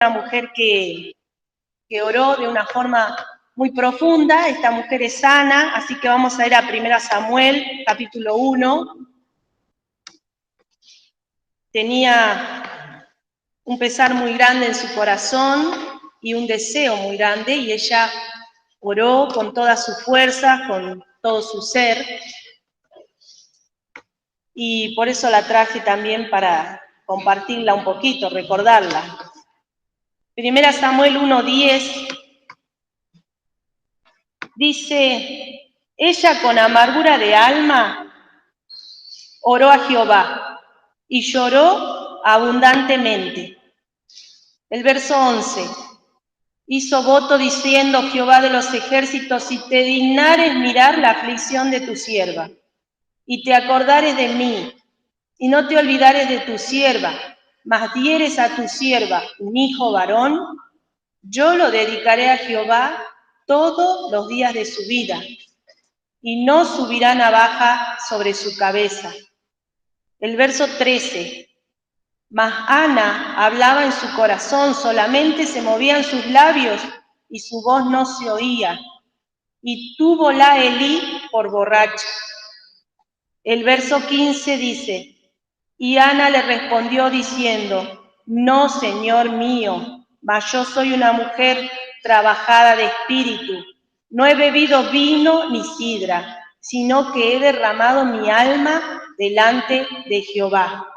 una mujer que oró de una forma muy profunda. Esta mujer es Ana, así que vamos a ir a 1 Samuel, capítulo 1. Tenía un pesar muy grande en su corazón y un deseo muy grande, y ella oró con todas sus fuerzas, con todo su ser, y por eso la traje también para compartirla un poquito, recordarla. 1 Samuel 1:10 dice: ella con amargura de alma oró a Jehová y lloró abundantemente. El verso 11: hizo voto diciendo: Jehová de los ejércitos, si te dignares mirar la aflicción de tu sierva, y te acordares de mí, y no te olvidares de tu sierva, mas dieres a tu sierva un hijo varón, yo lo dedicaré a Jehová todos los días de su vida, y no subirá navaja sobre su cabeza. El verso 13: mas Ana hablaba en su corazón, solamente se movían sus labios, y su voz no se oía, y túvola Elí por borracha. El verso 15 dice: y Ana le respondió diciendo: no, Señor mío, mas yo soy una mujer trabajada de espíritu, no he bebido vino ni sidra, sino que he derramado mi alma delante de Jehová.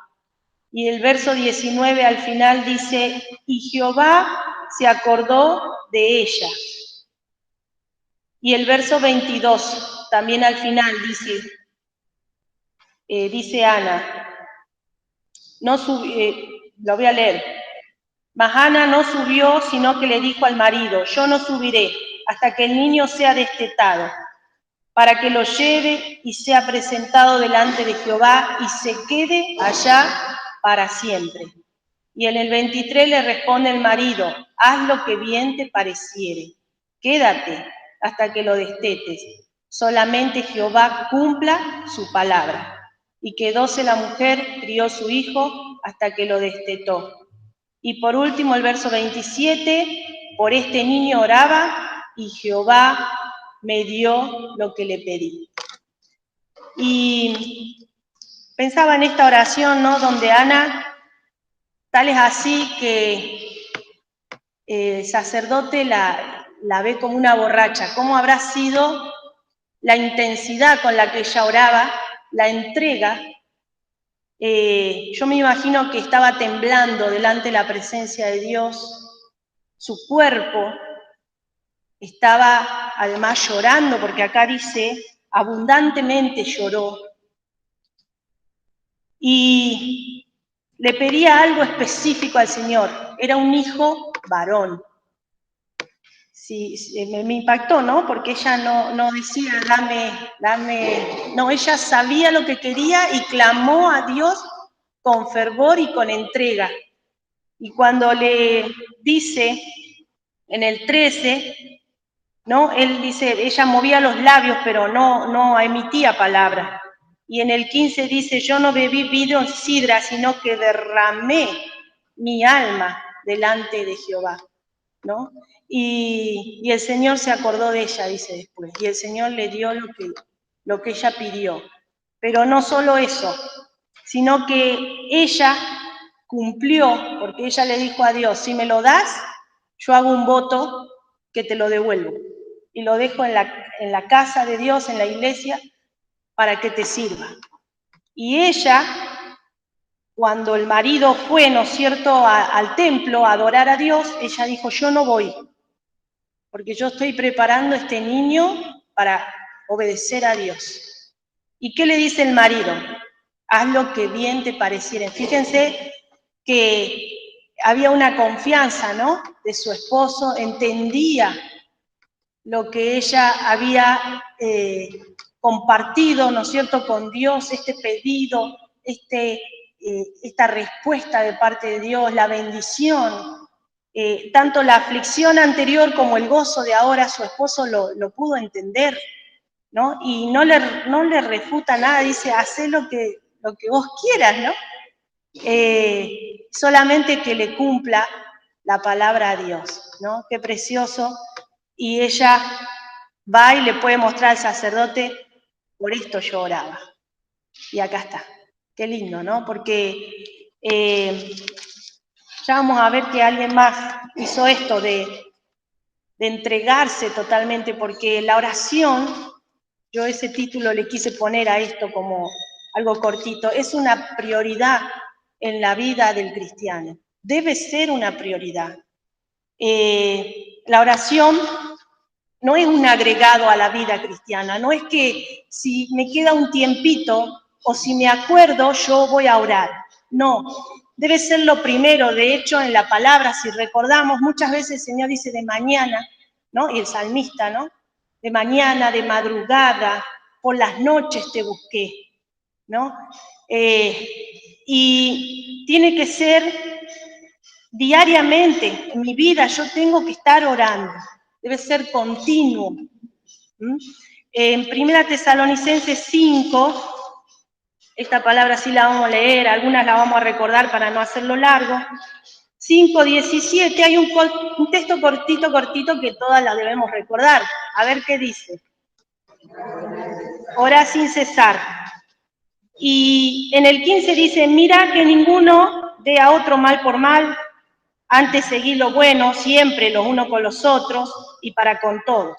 Y el verso 19 al final dice: y Jehová se acordó de ella. Y el verso 22 también al final dice Ana, lo voy a leer. Mas Ana no subió, sino que le dijo al marido: yo no subiré hasta que el niño sea destetado, para que lo lleve y sea presentado delante de Jehová y se quede allá para siempre. Y en el 23 le responde el marido: haz lo que bien te pareciere, quédate hasta que lo destetes, solamente Jehová cumpla su palabra. Y quedóse la mujer, crió su hijo hasta que lo destetó. Y por último el verso 27, por este niño oraba y Jehová me dio lo que le pedí. Y pensaba en esta oración, ¿no?, donde Ana, tal es así que el sacerdote la ve como una borracha. ¿Cómo habrá sido la intensidad con la que ella oraba, la entrega? Yo me imagino que estaba temblando delante de la presencia de Dios, su cuerpo estaba además llorando, porque acá dice, abundantemente lloró, y le pedía algo específico al Señor, era un hijo varón. Sí, me impactó, ¿no? Porque ella no decía, dame, no, ella sabía lo que quería y clamó a Dios con fervor y con entrega. Y cuando le dice en el 13, ¿no?, él dice, ella movía los labios, pero no emitía palabra. Y en el 15 dice, yo no bebí vino ni sidra, sino que derramé mi alma delante de Jehová, ¿no? Y el Señor se acordó de ella, dice después, y el Señor le dio lo que ella pidió. Pero no solo eso, sino que ella cumplió, porque ella le dijo a Dios, si me lo das, yo hago un voto que te lo devuelvo, y lo dejo en la casa de Dios, en la iglesia, para que te sirva. Y ella, cuando el marido fue, ¿no es cierto?, al templo a adorar a Dios, ella dijo, yo no voy, porque yo estoy preparando a este niño para obedecer a Dios. ¿Y qué le dice el marido? Haz lo que bien te pareciere. Fíjense que había una confianza, ¿no?, de su esposo, entendía lo que ella había compartido, ¿no es cierto?, con Dios, este pedido, esta respuesta de parte de Dios, la bendición. Tanto la aflicción anterior como el gozo de ahora, su esposo lo pudo entender, ¿no? Y no le refuta nada, dice, hacé lo que vos quieras, ¿no? Solamente que le cumpla la palabra a Dios, ¿no? Qué precioso. Y ella va y le puede mostrar al sacerdote, por esto yo oraba. Y acá está. Qué lindo, ¿no? Porque ya vamos a ver que alguien más hizo esto de entregarse totalmente, porque la oración, yo ese título le quise poner a esto como algo cortito, es una prioridad en la vida del cristiano. Debe ser una prioridad. La oración no es un agregado a la vida cristiana, no es que si me queda un tiempito o si me acuerdo yo voy a orar. No, debe ser lo primero. De hecho, en la palabra, si recordamos, muchas veces el Señor dice de mañana, ¿no? Y el salmista, ¿no? De mañana, de madrugada, por las noches te busqué, ¿no? Y tiene que ser diariamente. En mi vida yo tengo que estar orando. Debe ser continuo. En 1 Tesalonicenses 5, esta palabra sí la vamos a leer, algunas la vamos a recordar para no hacerlo largo. 5:17, hay un texto cortito que todas la debemos recordar. A ver qué dice. Orá sin cesar. Y en el 15 dice, mira que ninguno dé a otro mal por mal, antes seguid lo bueno, siempre los unos con los otros y para con todos.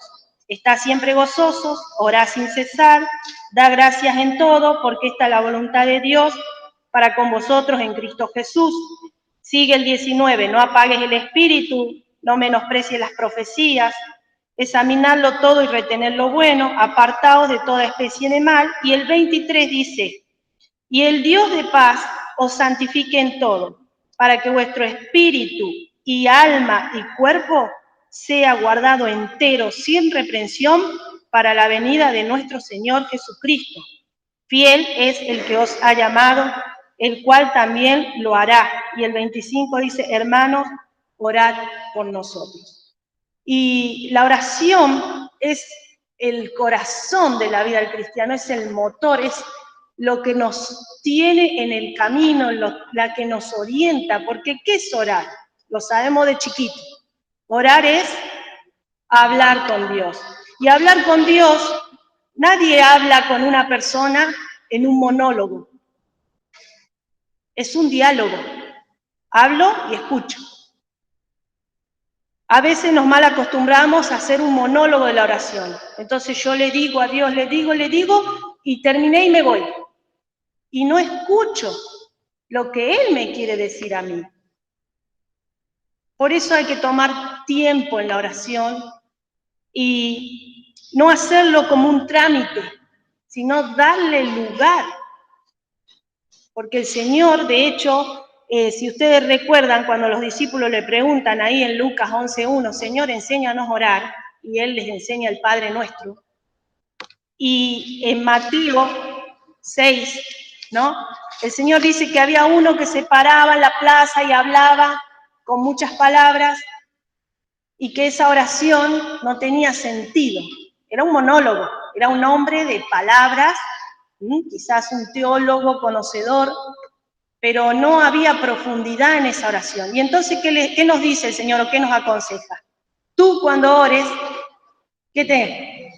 Está siempre gozosos, orá sin cesar, da gracias en todo, porque esta es la voluntad de Dios para con vosotros en Cristo Jesús. Sigue el 19, no apagues el espíritu, no menosprecies las profecías, examinadlo todo y retener lo bueno, apartaos de toda especie de mal. Y el 23 dice, y el Dios de paz os santifique en todo, para que vuestro espíritu y alma y cuerpo sea guardado entero, sin reprensión, para la venida de nuestro Señor Jesucristo. Fiel es el que os ha llamado, el cual también lo hará. Y el 25 dice, hermanos, orad por nosotros. Y la oración es el corazón de la vida del cristiano, es el motor, es lo que nos tiene en el camino, la que nos orienta, porque ¿qué es orar? Lo sabemos de chiquito. Orar es hablar con Dios. Y hablar con Dios, nadie habla con una persona en un monólogo. Es un diálogo. Hablo y escucho. A veces nos mal acostumbramos a hacer un monólogo de la oración. Entonces yo le digo a Dios, le digo, y terminé y me voy. Y no escucho lo que Él me quiere decir a mí. Por eso hay que tomar tiempo en la oración y no hacerlo como un trámite, sino darle lugar. Porque el Señor, de hecho, si ustedes recuerdan, cuando los discípulos le preguntan ahí en Lucas 11:1, Señor, enséñanos a orar, y Él les enseña el Padre Nuestro. Y en Mateo 6, ¿no? El Señor dice que había uno que se paraba en la plaza y hablaba con muchas palabras y que esa oración no tenía sentido. Era un monólogo, era un hombre de palabras, quizás un teólogo conocedor, pero no había profundidad en esa oración. Y entonces, ¿qué nos dice el Señor o qué nos aconseja? Tú cuando ores, ¿qué te?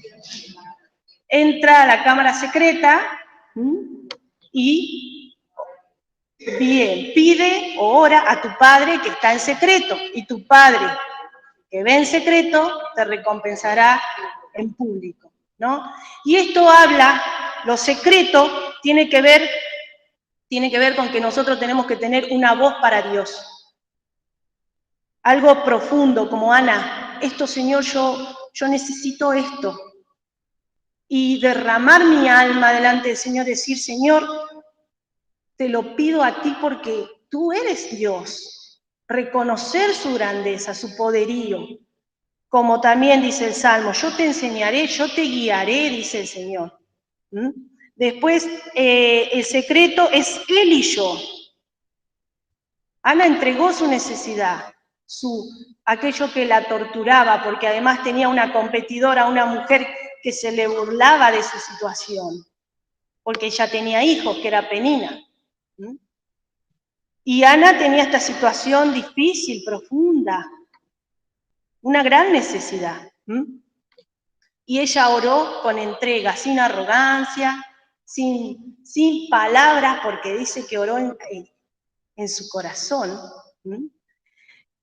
Entra a la cámara secreta y bien, pide o ora a tu Padre que está en secreto, y tu Padre que ve en secreto te recompensará en público, ¿no? Y esto habla, lo secreto tiene que ver con que nosotros tenemos que tener una voz para Dios. Algo profundo, como Ana, esto, Señor, yo necesito esto. Y derramar mi alma delante del Señor, decir, Señor, te lo pido a ti porque tú eres Dios. Reconocer su grandeza, su poderío. Como también dice el Salmo, yo te enseñaré, yo te guiaré, dice el Señor. Después, el secreto es Él y yo. Ana entregó su necesidad, aquello que la torturaba, porque además tenía una competidora, una mujer que se le burlaba de su situación, porque ella tenía hijos, que era Penina. Y Ana tenía esta situación difícil, profunda, una gran necesidad. Y ella oró con entrega, sin arrogancia, sin palabras, porque dice que oró en su corazón.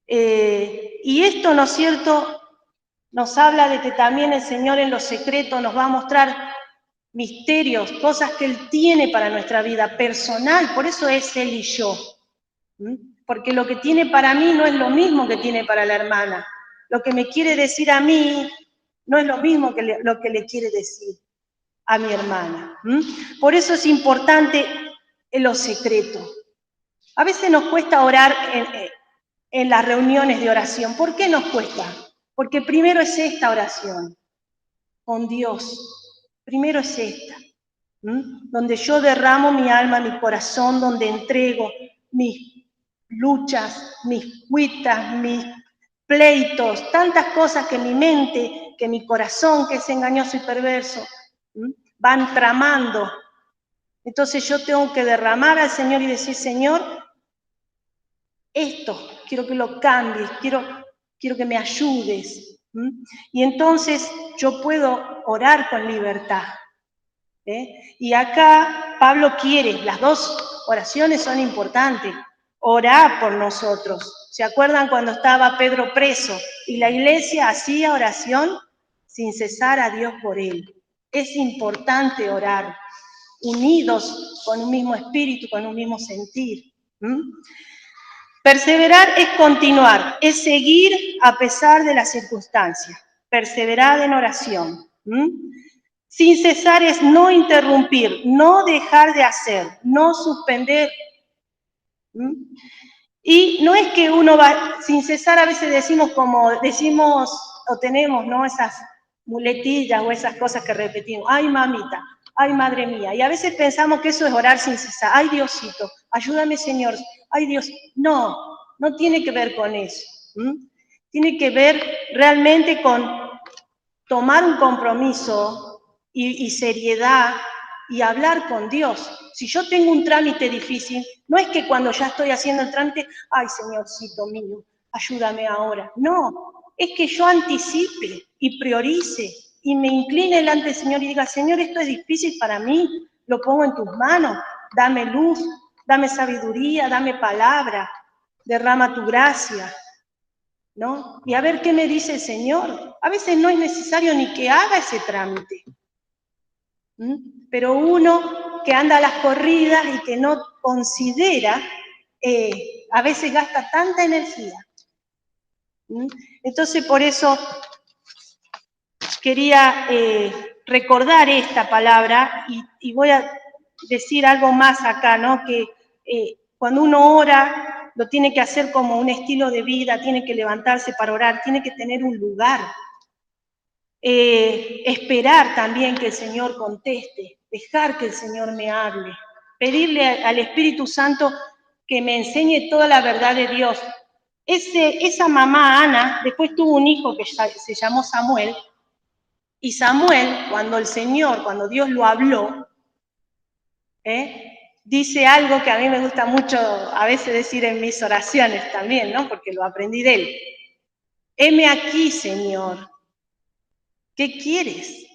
Y esto, ¿no es cierto?, nos habla de que también el Señor en lo secreto nos va a mostrar misterios, cosas que Él tiene para nuestra vida personal, por eso es Él y yo. Porque lo que tiene para mí no es lo mismo que tiene para la hermana. Lo que me quiere decir a mí no es lo mismo que lo que le quiere decir a mi hermana. Por eso es importante en lo secreto. A veces nos cuesta orar en las reuniones de oración. ¿Por qué nos cuesta? Porque primero es esta oración con Dios. Primero es esta. Donde yo derramo mi alma, mi corazón, donde entrego mis luchas, mis cuitas, mis pleitos, tantas cosas que mi mente, que mi corazón, que es engañoso y perverso, van tramando. Entonces yo tengo que derramar al Señor y decir, Señor, esto quiero que lo cambies, quiero que me ayudes. Y entonces yo puedo orar con libertad. Y acá Pablo quiere, las dos oraciones son importantes, orar por nosotros. ¿Se acuerdan cuando estaba Pedro preso y la iglesia hacía oración sin cesar a Dios por él? Es importante orar, unidos con un mismo espíritu, con un mismo sentir. Perseverar es continuar, es seguir a pesar de las circunstancias. Perseverar en oración. Sin cesar es no interrumpir, no dejar de hacer, no suspender. Y no es que uno va, sin cesar a veces decimos o tenemos, ¿no?, esas muletillas o esas cosas que repetimos, ay mamita, ay madre mía, y a veces pensamos que eso es orar sin cesar, ay Diosito, ayúdame Señor, ay Dios, no tiene que ver con eso, tiene que ver realmente con tomar un compromiso y seriedad y hablar con Dios. Si yo tengo un trámite difícil, no es que cuando ya estoy haciendo el trámite, ay, Señorcito mío, ayúdame ahora. No, es que yo anticipe y priorice y me incline delante del Señor y diga, Señor, esto es difícil para mí, lo pongo en tus manos, dame luz, dame sabiduría, dame palabra, derrama tu gracia, ¿no? Y a ver qué me dice el Señor. A veces no es necesario ni que haga ese trámite. Pero uno que anda a las corridas y que no considera, a veces gasta tanta energía. Entonces, por eso quería recordar esta palabra y voy a decir algo más acá, ¿no? Que cuando uno ora, lo tiene que hacer como un estilo de vida, tiene que levantarse para orar, tiene que tener un lugar. Esperar también que el Señor conteste, dejar que el Señor me hable, pedirle al Espíritu Santo que me enseñe toda la verdad de Dios. Esa mamá, Ana, después tuvo un hijo que se llamó Samuel, y Samuel, cuando Dios lo habló, dice algo que a mí me gusta mucho a veces decir en mis oraciones también, ¿no? Porque lo aprendí de él. Heme aquí, Señor. ¿Qué quieres?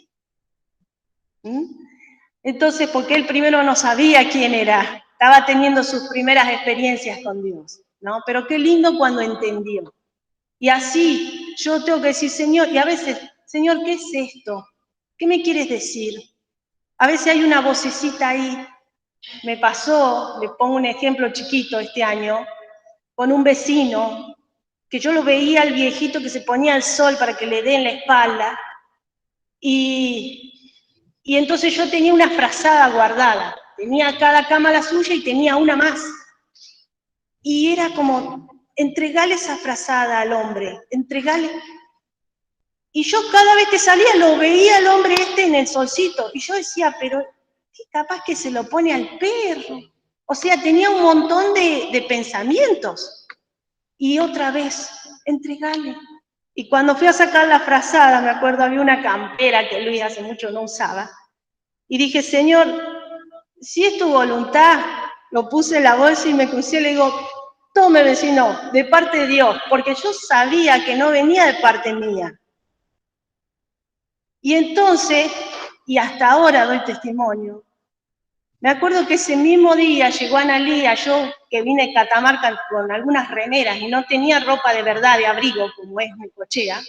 Entonces, porque él primero no sabía quién era, estaba teniendo sus primeras experiencias con Dios, ¿no? Pero qué lindo cuando entendió. Y así yo tengo que decir, Señor, y a veces, Señor, ¿qué es esto? ¿Qué me quieres decir? A veces hay una vocecita ahí. Me pasó, le pongo un ejemplo chiquito este año, con un vecino, que yo lo veía al viejito que se ponía al sol para que le dé en la espalda, y entonces yo tenía una frazada guardada, tenía cada cama la suya y tenía una más. Y era como, entregale esa frazada al hombre, entregale. Y yo cada vez que salía lo veía al hombre en el solcito, y yo decía, pero capaz que se lo pone al perro. O sea, tenía un montón de pensamientos. Y otra vez, entregale. Y cuando fui a sacar la frazada, me acuerdo, había una campera que Luis hace mucho no usaba, y dije, Señor, si es tu voluntad, lo puse en la bolsa y me crucé y le digo, tome vecino, de parte de Dios, porque yo sabía que no venía de parte mía. Y entonces, y hasta ahora doy testimonio, me acuerdo que ese mismo día llegó Analía, yo que vine de Catamarca con algunas remeras y no tenía ropa de verdad, de abrigo, como es mi cochea,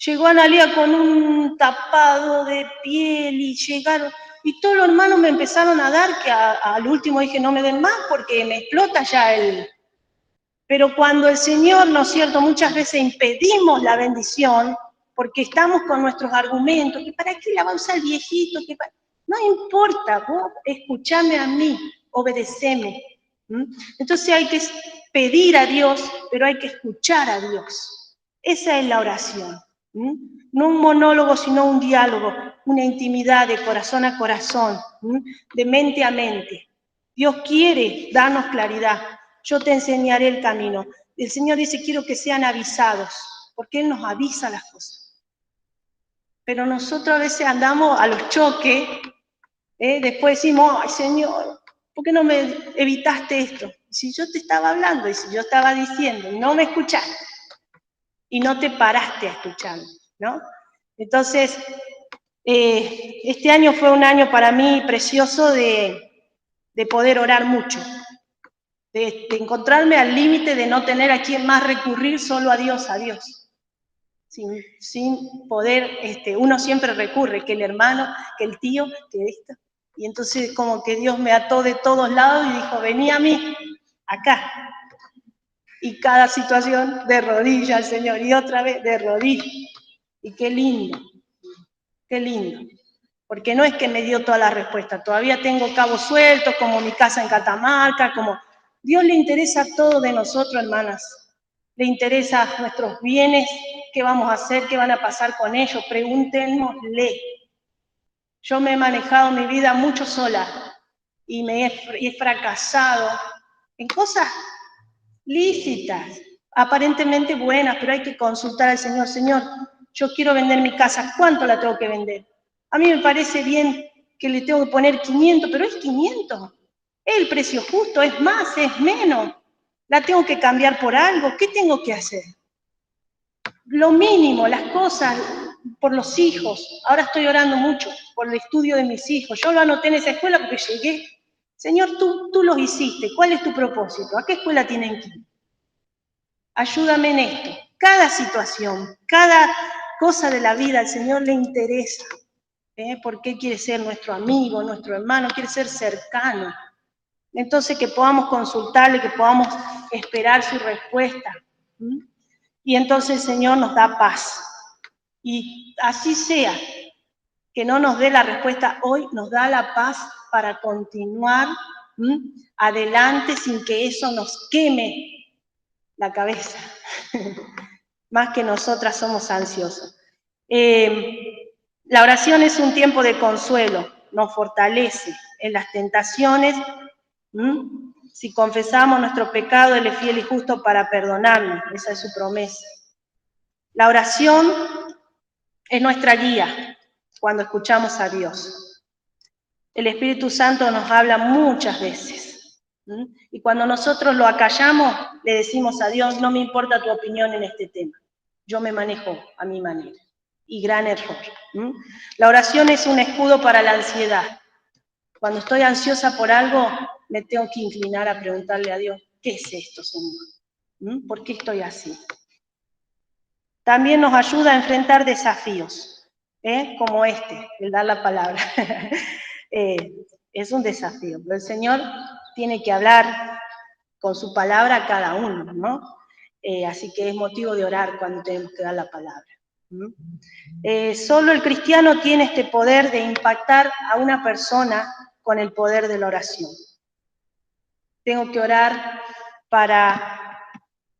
llegó Analía con un tapado de piel y llegaron, y todos los hermanos me empezaron a dar, que al último dije, no me den más porque me explota ya el... Pero cuando el Señor, ¿no es cierto?, muchas veces impedimos la bendición, porque estamos con nuestros argumentos, que para qué la va a usar el viejito, no importa, vos escuchame a mí, obedeceme. Entonces hay que pedir a Dios, pero hay que escuchar a Dios. Esa es la oración. No un monólogo, sino un diálogo, una intimidad de corazón a corazón, de mente a mente. Dios quiere darnos claridad. Yo te enseñaré el camino. El Señor dice, quiero que sean avisados, porque Él nos avisa las cosas. Pero nosotros a veces andamos a los choques, después decimos, ay Señor, ¿por qué no me evitaste esto? Si yo te estaba hablando y si yo estaba diciendo, y no me escuchaste, y no te paraste a escucharme, ¿no? Entonces, este año fue un año para mí precioso de poder orar mucho, de encontrarme al límite de no tener a quién más recurrir, solo a Dios, sin poder, uno siempre recurre, que el hermano, que el tío, que esto, y entonces como que Dios me ató de todos lados y dijo, vení a mí, acá, y cada situación de rodillas, Señor, y otra vez de rodillas, y qué lindo, porque no es que me dio toda la respuesta, todavía tengo cabos sueltos, como mi casa en Catamarca, como Dios le interesa todo de nosotros, hermanas, le interesa nuestros bienes, qué vamos a hacer, qué van a pasar con ellos, pregúntenosle. Yo me he manejado mi vida mucho sola y he fracasado en cosas lícitas, aparentemente buenas, pero hay que consultar al Señor. Señor, yo quiero vender mi casa, ¿cuánto la tengo que vender? A mí me parece bien que le tengo que poner 500, pero es 500. Es el precio justo, es más, es menos. La tengo que cambiar por algo, ¿qué tengo que hacer? Lo mínimo, las cosas, por los hijos. Ahora estoy orando mucho por el estudio de mis hijos. Yo lo anoté en esa escuela porque llegué. Señor, tú los hiciste. ¿Cuál es tu propósito? ¿A qué escuela tienen que ir? Ayúdame en esto. Cada situación, cada cosa de la vida al Señor le interesa. Porque quiere ser nuestro amigo, nuestro hermano, quiere ser cercano. Entonces que podamos consultarle, que podamos esperar su respuesta. Y entonces el Señor nos da paz. Y así sea, que no nos dé la respuesta hoy, nos da la paz para continuar adelante sin que eso nos queme la cabeza. Más que nosotras somos ansiosas. La oración es un tiempo de consuelo, nos fortalece en las tentaciones. Si confesamos nuestro pecado, Él es fiel y justo para perdonarnos, esa es su promesa. La oración es nuestra guía cuando escuchamos a Dios. El Espíritu Santo nos habla muchas veces. Y cuando nosotros lo acallamos, le decimos a Dios, no me importa tu opinión en este tema, yo me manejo a mi manera. Y gran error. La oración es un escudo para la ansiedad. Cuando estoy ansiosa por algo, me tengo que inclinar a preguntarle a Dios, ¿qué es esto, Señor? ¿Por qué estoy así? También nos ayuda a enfrentar desafíos, como el dar la palabra. Es un desafío, pero el Señor tiene que hablar con su palabra a cada uno, ¿no? Así que es motivo de orar cuando tenemos que dar la palabra. Solo el cristiano tiene este poder de impactar a una persona con el poder de la oración. Tengo que orar para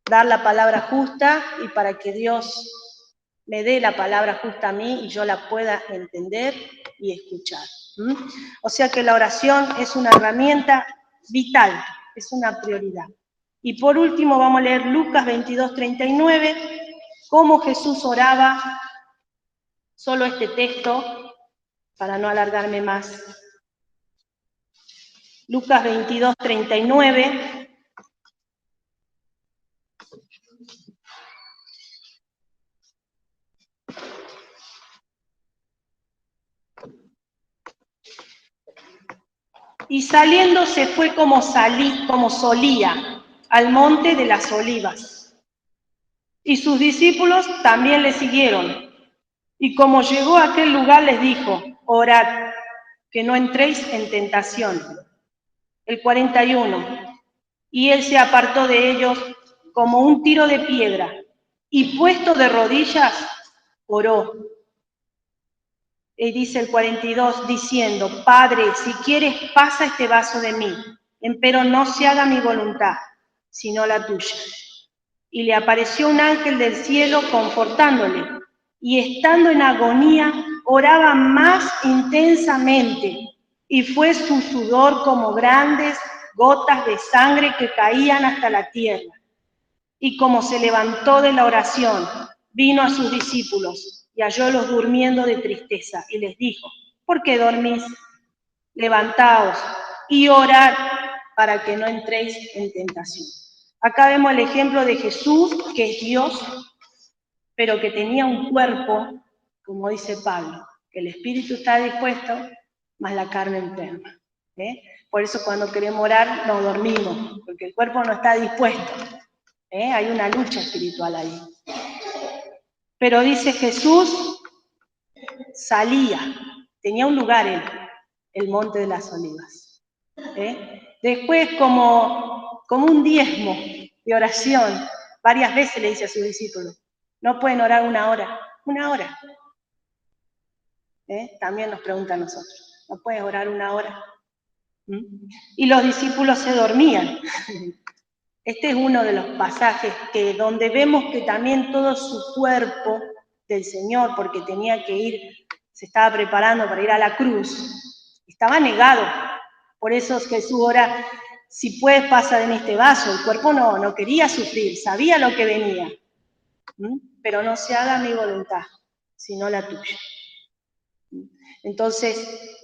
dar la palabra justa y para que Dios me dé la palabra justa a mí y yo la pueda entender y escuchar. O sea que la oración es una herramienta vital, es una prioridad. Y por último vamos a leer Lucas 22:39, cómo Jesús oraba, solo este texto, para no alargarme más. Lucas 22, 39. Y saliendo se fue como solía, al monte de las Olivas. Y sus discípulos también le siguieron. Y como llegó a aquel lugar les dijo, orad, que no entréis en tentación. El 41. Y él se apartó de ellos como un tiro de piedra, y puesto de rodillas, oró. Y dice el 42, diciendo, Padre, si quieres, pasa este vaso de mí, empero no se haga mi voluntad, sino la tuya. Y le apareció un ángel del cielo confortándole, y estando en agonía, oraba más intensamente, y fue su sudor como grandes gotas de sangre que caían hasta la tierra. Y como se levantó de la oración, vino a sus discípulos y hallólos durmiendo de tristeza, y les dijo, ¿por qué dormís? Levantaos y orad para que no entréis en tentación. Acá vemos el ejemplo de Jesús, que es Dios, pero que tenía un cuerpo, como dice Pablo, que el espíritu está dispuesto, más la carne enferma. Por eso cuando queremos orar nos dormimos, porque el cuerpo no está dispuesto. Hay una lucha espiritual ahí. Pero dice Jesús, salía, tenía un lugar en el Monte de las Olivas. Después, como un diezmo de oración, varias veces le dice a sus discípulos, no pueden orar una hora. También nos pregunta a nosotros, ¿no puedes orar una hora? Y los discípulos se dormían. Este es uno de los pasajes donde vemos que también todo su cuerpo del Señor, porque tenía que ir, se estaba preparando para ir a la cruz, estaba negado. Por eso Jesús ora, si puedes pasa de mí este vaso. El cuerpo no quería sufrir, sabía lo que venía. Pero no se haga mi voluntad, sino la tuya. Entonces,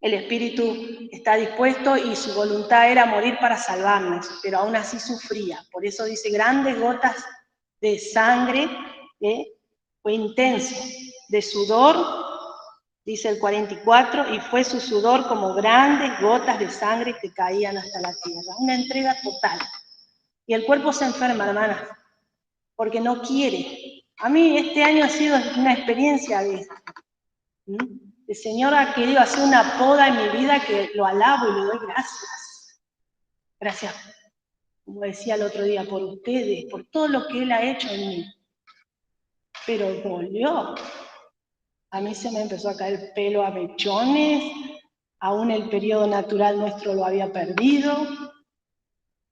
el Espíritu está dispuesto y su voluntad era morir para salvarnos, pero aún así sufría. Por eso dice, grandes gotas de sangre, fue intenso, de sudor, dice el 44, y fue su sudor como grandes gotas de sangre que caían hasta la tierra. Una entrega total. Y el cuerpo se enferma, hermanas, porque no quiere. A mí este año ha sido una experiencia de esto. El Señor ha querido hacer una poda en mi vida que lo alabo y le doy gracias. Gracias, como decía el otro día, por ustedes, por todo lo que Él ha hecho en mí. Pero volvió. A mí se me empezó a caer pelo a mechones, aún el periodo natural nuestro lo había perdido.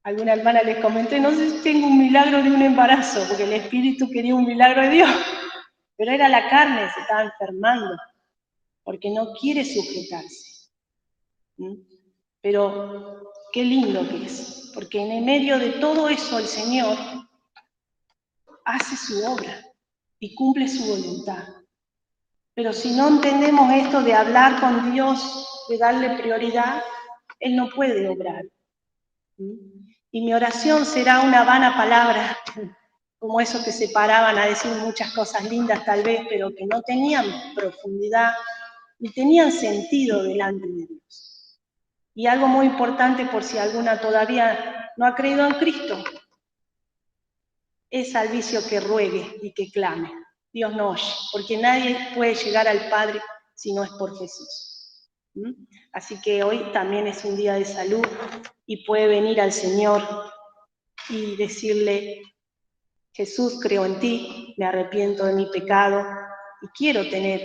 Alguna hermana les comenté, no sé si tengo un milagro de un embarazo, porque el Espíritu quería un milagro de Dios, pero era la carne, se estaba enfermando, porque no quiere sujetarse. Pero qué lindo que es, porque en el medio de todo eso el Señor hace su obra y cumple su voluntad. Pero si no entendemos esto de hablar con Dios, de darle prioridad, Él no puede obrar. Y mi oración será una vana palabra, como esos que se paraban a decir muchas cosas lindas tal vez, pero que no tenían profundidad ni tenían sentido delante de Dios. Y algo muy importante por si alguna todavía no ha creído en Cristo, es al vicio que ruegue y que clame. Dios no oye, porque nadie puede llegar al Padre si no es por Jesús. Así que hoy también es un día de salud y puede venir al Señor y decirle, Jesús, creo en ti, me arrepiento de mi pecado y quiero tener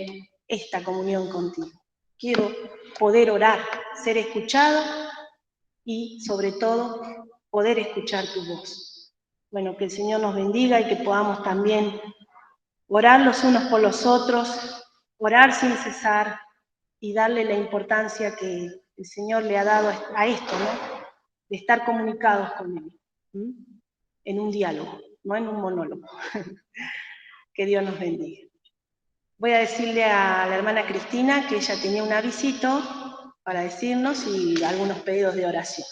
esta comunión contigo. Quiero poder orar, ser escuchado y sobre todo poder escuchar tu voz. Bueno, que el Señor nos bendiga y que podamos también orar los unos por los otros, orar sin cesar y darle la importancia que el Señor le ha dado a esto, ¿no? De estar comunicados con Él, en un diálogo, no en un monólogo. Que Dios nos bendiga. Voy a decirle a la hermana Cristina que ella tenía un avisito para decirnos y algunos pedidos de oración.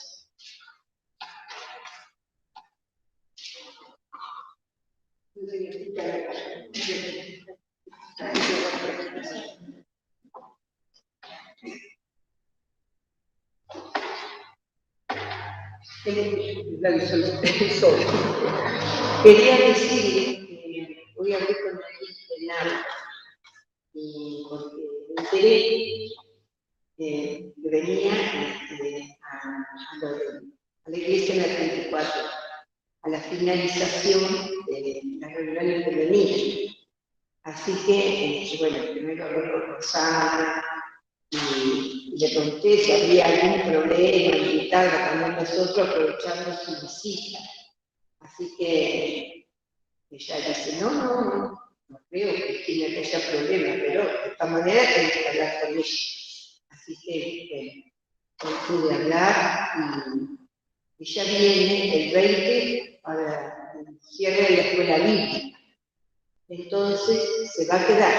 Quería decirle que hoy hablé con el penal y porque me enteré que venía a la iglesia en la 34, a la finalización de las reuniones que venía. Así que, bueno, primero hablé con Rosana y le pregunté si había algún problema, invitarla también nosotros aprovechando su visita. Así que ella dice, no creo que haya problema, pero de esta manera tengo que hablar con ella. Así que hoy pude hablar y ella viene el 20 para el cierre de la escuela bíblica. Entonces se va a quedar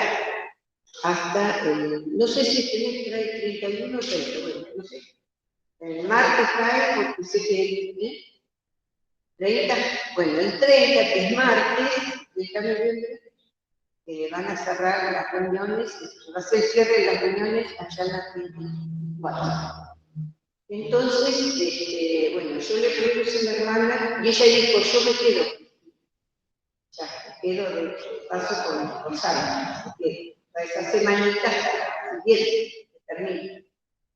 hasta no sé si tenés el 31 o 30, bueno, no sé. El martes cae porque sé que 30, bueno, el 30, que es martes, de noviembre, van a cerrar las reuniones, va a ser el cierre de las reuniones allá en la 24. Entonces, bueno, yo le propuse a mi hermana y ella dijo, yo me quedo. Ya, me quedo de paso con Sara, así que para esa semanita siguiente termino.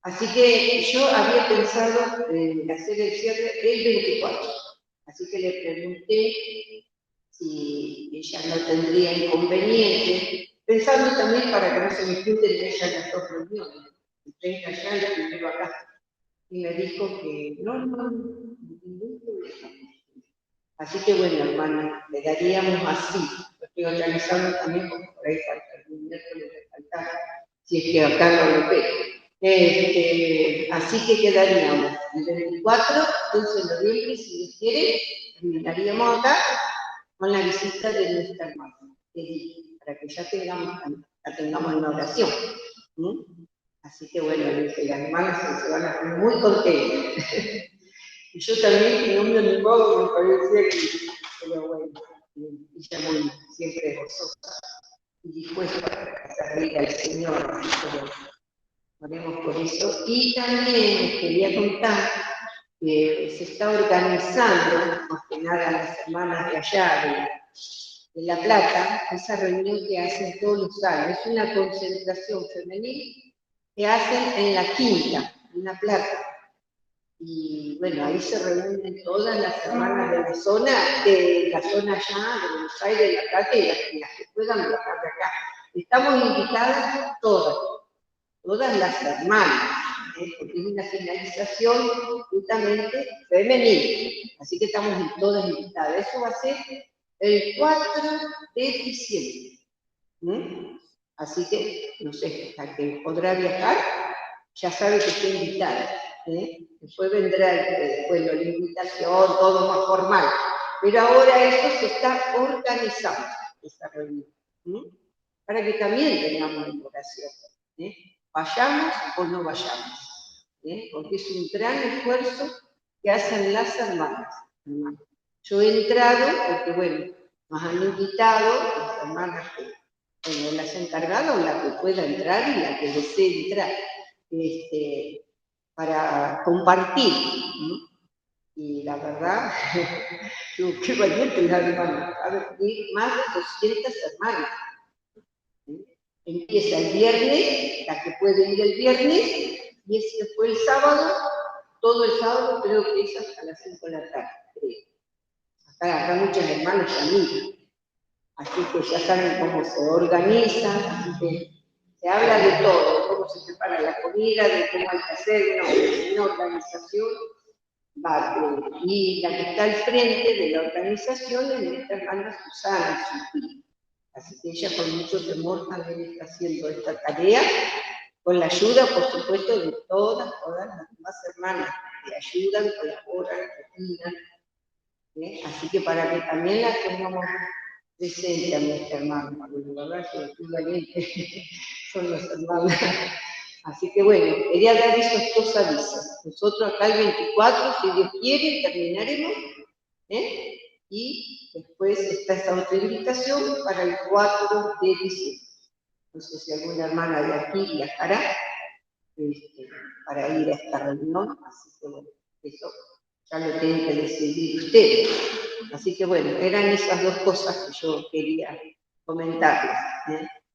Así que yo había pensado en hacer el cierre el 24. Así que le pregunté si ella no tendría inconveniente, pensando también para que no se me junten ella las dos reuniones, el 30 allá y el primero acá. Y me dijo que no, ningún problema. Así que bueno, hermana, le daríamos así. Lo estoy organizando también porque por ahí falta algún miércoles de faltar, si es que acá no lo ve. Así que quedaríamos el 24, 15 de noviembre, si Dios quiere, terminaríamos acá con la visita de nuestra hermana, para que ya la tengamos en oración. Así que bueno, las hermanas se van a poner muy contentas. Y yo también, que no me animaba, me parecía que, pero bueno, ella muy siempre gozosa y dispuesta a servir al Señor. Pero oremos por eso. Y también les quería contar que se está organizando, más que nada las hermanas de allá, de La Plata, esa reunión que hacen todos los años. Es una concentración femenil que hacen en La Quinta, en La Plata. Y bueno, ahí se reúnen todas las hermanas de la zona allá, de Buenos Aires, de La Plata, y las que puedan viajar de acá. Estamos invitadas todas las hermanas, porque es una finalización justamente femenina. Así que estamos todas invitadas. Eso va a ser el 4 de diciembre. Así que, no sé, la que podrá viajar, ya sabe que está invitada. Después vendrá la invitación, todo más formal. Pero ahora esto se está organizando, esta reunión, para que también tengamos oración. Vayamos o no vayamos, porque es un gran esfuerzo que hacen las hermanas. Yo he entrado porque, bueno, nos han invitado las hermanas que las encargadas, la que pueda entrar y la que desee entrar. Para compartir. Y la verdad, qué valiente la hermana. A ver, más de 200 hermanas. Empieza el viernes, la que puede ir el viernes, y después el sábado, todo el sábado creo que es hasta las 5 de la tarde. Acá muchas hermanas ya miran. Así que ya saben cómo se organizan, así que se habla de todo, de cómo se prepara la comida, de cómo hay que hacer, una organización. Y la que está al frente de la organización es nuestra hermana Susana, su hija. Así que ella con mucho temor también está haciendo esta tarea, con la ayuda, por supuesto, de todas las demás hermanas que ayudan, colaboran, opinan. Así que para que también la tengamos presente a nuestra hermana, porque la verdad que son las hermanas Así que bueno, quería dar esos dos avisos. Nosotros acá el 24, si Dios quiere, terminaremos, y después está esa otra invitación para el 4 de diciembre. No sé si alguna hermana de aquí viajará para ir a esta reunión, así que bueno, eso ya lo tienen que decidir ustedes. Así que bueno, eran esas dos cosas que yo quería comentarles.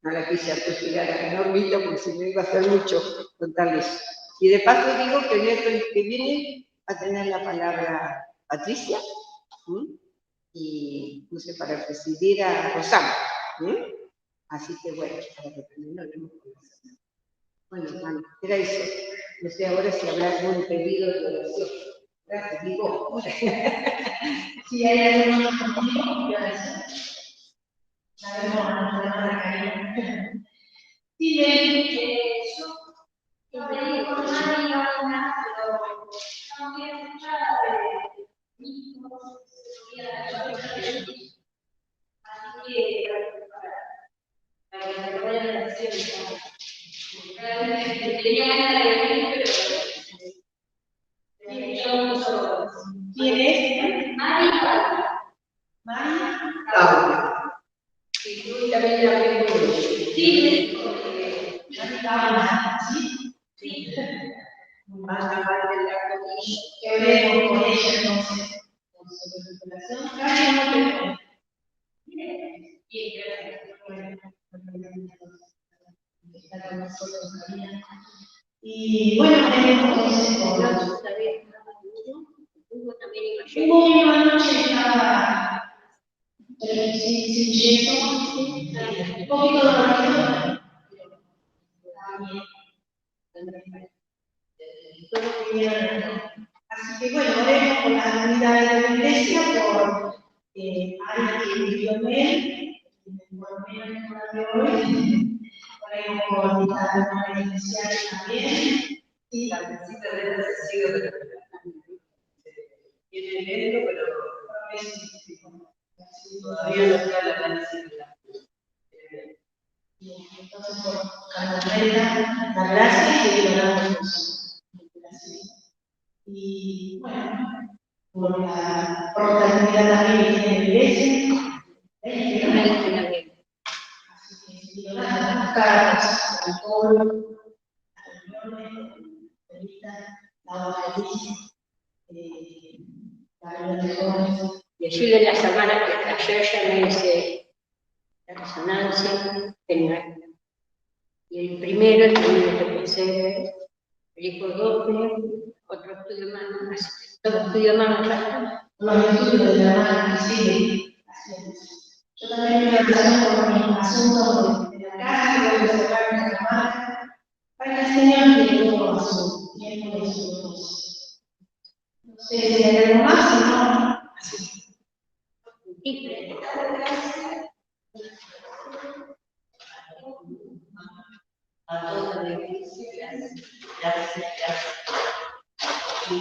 No la quise atosigrar a la Normita porque si no iba a hacer mucho contarles. Y de paso digo que el miércoles que viene va a tener la palabra Patricia, y puse para presidir a Rosana. Así que bueno, para que terminemos con eso. Bueno, hermano, era eso. No sé ahora si habrá algún pedido de oración. Gracias, digo. Si hay alguno contigo, gracias. Sabemos a nuestra hermana Karina. Sí, yo pedí por María una, pero no quiero escuchar mi hijo, así que para que se vayan a la acción. Tenía ganas de venir, pero ¿quién es? María. Paula. Y tú también la ves por Sí, sí. más aparte de la comida. Que oremos por ella entonces, con su recuperación. Gracias, bien, gracias por estar con nosotros, María. Y bueno, entonces por la hubo una noche que estaba sin yeso, un poquito dolorido, así que bueno, oremos por las comunidades de la iglesia, por Ana que vivió en él, oremos por las hermanas especiales también. Sí, la visita de él ha sido tiene lento, pero todavía no está la planificación. Entonces, por Carmelita, la gracia y seguir orando por su recuperación. Y bueno, por la fraternidad también que tiene la iglesia. Así que seguir orando, buscar alcohol, la feliz, la reunión de jóvenes. Y ayude a las hermanas que ayer ya me hice la resonancia general. Y el primero también lo que hacer el hijo doble, otro estudio más, todo estudio más. Los estudios de la hermana que sigue. Yo también me relaciono con mis asuntos de la casa, que voy a cerrar una semana, para que el Señor le todo a su tiempo y su propósito. No sé si hay algo más, si no, así. A toda la iglesia, gracias. Si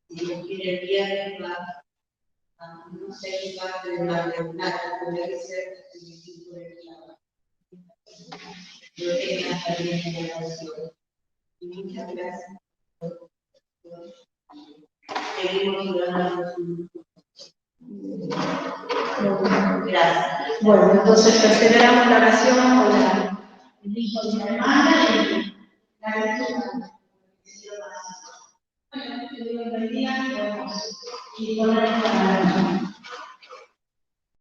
Dios quiere el viernes va a no ser parte de la reunión, puede ser el equipo de trabajo. Yo tengo también en la oración. Y muchas gracias. Seguimos orando. Gracias. Bueno, entonces perseveramos la oración con el hijo de la hermana y la gratitud. Bueno, que Dios bendiga y ponernos para